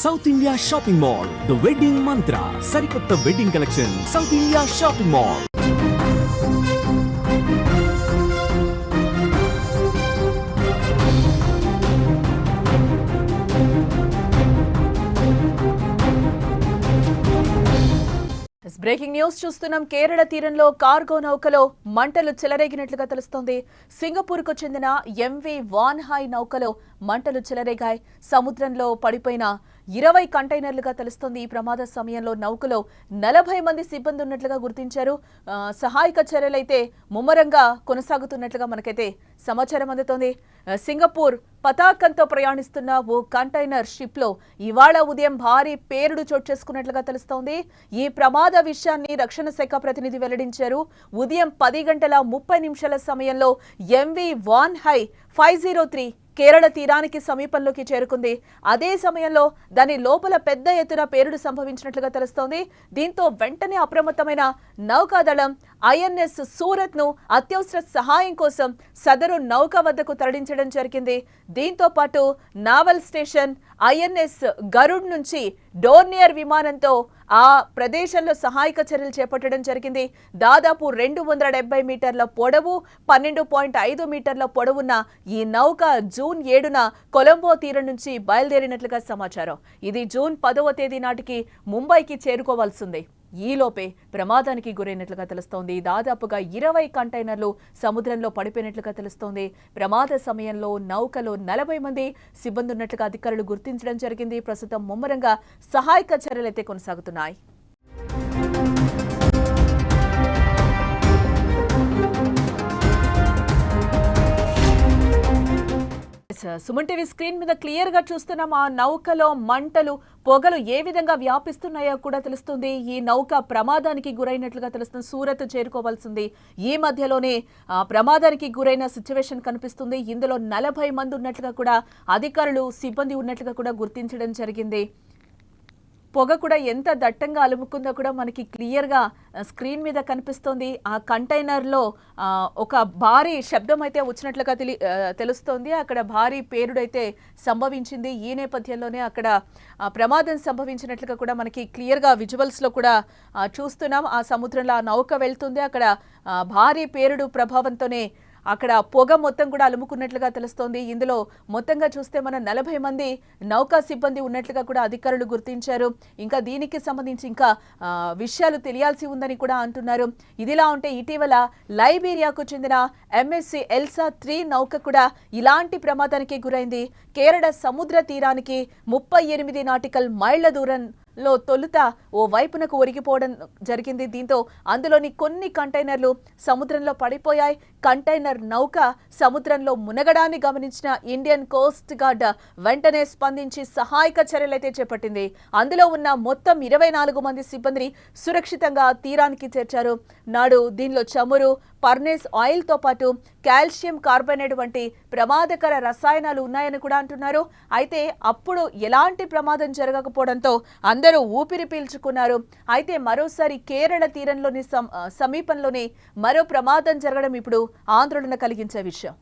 South India shopping mall, the wedding మంత్ర, సరికొత్త wedding collection, south India shopping mall. Breaking news చూస్తున్నాం. కేరళ తీరంలో cargo నౌకలో మంటలు చెలరేగినట్లుగా తెలుస్తోంది. సింగపూర్కు చెందిన ఎంవి వాన్హై నౌకలో మంటలు చెలరేగాయి. సముద్రంలో పడిపోయిన 20 కంటైనర్లుగా తెలుస్తోంది. ఈ ప్రమాద సమయంలో నౌకలో 40 మంది సిబ్బంది ఉన్నట్లుగా గుర్తించారు. సహాయక చర్యలైతే ముమ్మరంగా కొనసాగుతున్నట్లుగా మనకైతే సమాచారం అందుతోంది. సింగపూర్ పతాకంతో ప్రయాణిస్తున్న ఓ కంటైనర్ షిప్ లో ఇవాళ ఉదయం భారీ పేలుడు చోటు చేసుకున్నట్లుగా తెలుస్తోంది. ఈ ప్రమాద విషయాన్ని రక్షణ శాఖ ప్రతినిధి వెల్లడించారు. ఉదయం 10:30 సమయంలో ఎంవి వాన్హై 503 కేరళ తీరానికి సమీపంలోకి చేరుకుంది. అదే సమయంలో దాని లోపల పెద్ద ఎత్తున పేలుడు సంభవించినట్లుగా తెలుస్తోంది. దీంతో వెంటనే అప్రమత్తమైన నౌకాదళం ఐఎన్ఎస్ సూరత్ ను అత్యవసర సహాయం కోసం సదరు నౌక వద్దకు తరలించడం జరిగింది. దీంతో పాటు నావల్ స్టేషన్ ఐఎన్ఎస్ గరుడ్ నుంచి డోర్నియర్ విమానంతో ఆ ప్రదేశంలో సహాయక చర్యలు చేపట్టడం జరిగింది. దాదాపు 270 మీటర్ల పొడవు, 12.5 మీటర్ల పొడవున్న ఈ నౌక జూన్ 7న కొలంబో తీరం నుంచి బయలుదేరినట్లుగా సమాచారం. ఇది జూన్ 10వ తేదీ నాటికి ముంబైకి చేరుకోవాల్సింది. ఈలోపే ప్రమాదానికి గురైనట్లుగా తెలుస్తోంది. దాదాపుగా 20 కంటైనర్లు సముద్రంలో పడిపోయినట్లుగా తెలుస్తోంది. ప్రమాద సమయంలో నౌకలో 40 మంది సిబ్బంది ఉన్నట్లుగా అధికారులు గుర్తించడం జరిగింది. ప్రస్తుతం ముమ్మరంగా సహాయక చర్యలైతే కొనసాగుతున్నాయి. సుమన్ టీవీ స్క్రీన్ మీద క్లియర్ గా చూస్తున్నాం. ఆ నౌకలో మంటలు, పొగలు ఏ విధంగా వ్యాపిస్తున్నాయో కూడా తెలుస్తుంది. ఈ నౌక ప్రమాదానికి గురైనట్లుగా తెలుస్తుంది. సూరత్ చేరుకోవాల్సింది. ఈ మధ్యలోనే ప్రమాదానికి గురైన సిచ్యువేషన్ కనిపిస్తుంది. ఇందులో 40 మంది ఉన్నట్లుగా కూడా అధికారులు, సిబ్బంది ఉన్నట్లుగా కూడా గుర్తించడం జరిగింది. పొగ కూడా ఎంత దట్టంగా అలుముకుందో కూడా మనకి క్లియర్గా స్క్రీన్ మీద కనిపిస్తోంది. ఆ కంటైనర్లో ఒక భారీ శబ్దం అయితే వచ్చినట్లుగా తెలుస్తోంది. అక్కడ భారీ పేలుడైతే సంభవించింది. ఈ నేపథ్యంలోనే అక్కడ ప్రమాదం సంభవించినట్లుగా కూడా మనకి క్లియర్గా విజువల్స్లో కూడా చూస్తున్నాం. ఆ సముద్రంలో ఆ నౌక వెళ్తుంది. అక్కడ భారీ పేలుడు ప్రభావంతోనే అక్కడ పొగ మొత్తం కూడా అలుముకున్నట్లుగా తెలుస్తోంది. ఇందులో మొత్తంగా చూస్తే మన 40 మంది నౌకా సిబ్బంది ఉన్నట్లుగా కూడా అధికారులు గుర్తించారు. ఇంకా దీనికి సంబంధించి ఇంకా విషయాలు తెలియాల్సి ఉందని కూడా అంటున్నారు. ఇదిలా ఉంటే ఇటీవల లైబీరియాకు చెందిన ఎంఎస్సి ఎల్సా 3 నౌక కూడా ఇలాంటి ప్రమాదానికి గురైంది. కేరళ సముద్ర తీరానికి 38 నాటికల్ మైళ్ల దూరంలో తొలుత ఓ వైపునకు ఒరిగిపోవడం జరిగింది. దీంతో అందులోని కొన్ని కంటైనర్లు సముద్రంలో పడిపోయాయి. కంటైనర్ నౌక సముద్రంలో మునగడాన్ని గమనించిన ఇండియన్ కోస్ట్ గార్డ్ వెంటనే స్పందించి సహాయక చర్యలైతే చేపట్టింది. అందులో ఉన్న మొత్తం 24 మంది సిబ్బందిని సురక్షితంగా తీరానికి చేర్చారు. నాడు దీనిలో చమురు, పర్నేస్ ఆయిల్తో పాటు కాల్షియం కార్బోనేట్ వంటి ప్రమాదకర రసాయనాలు ఉన్నాయని కూడా అంటున్నారు. అయితే అప్పుడు ఎలాంటి ప్రమాదం జరగకపోవడంతో అందరూ ఊపిరి పీల్చుకున్నారు. అయితే మరోసారి కేరళ తీరంలోని సమీపంలోనే మరో ప్రమాదం జరగడం ఇప్పుడు ఆందోళన కలిగించే విషయం.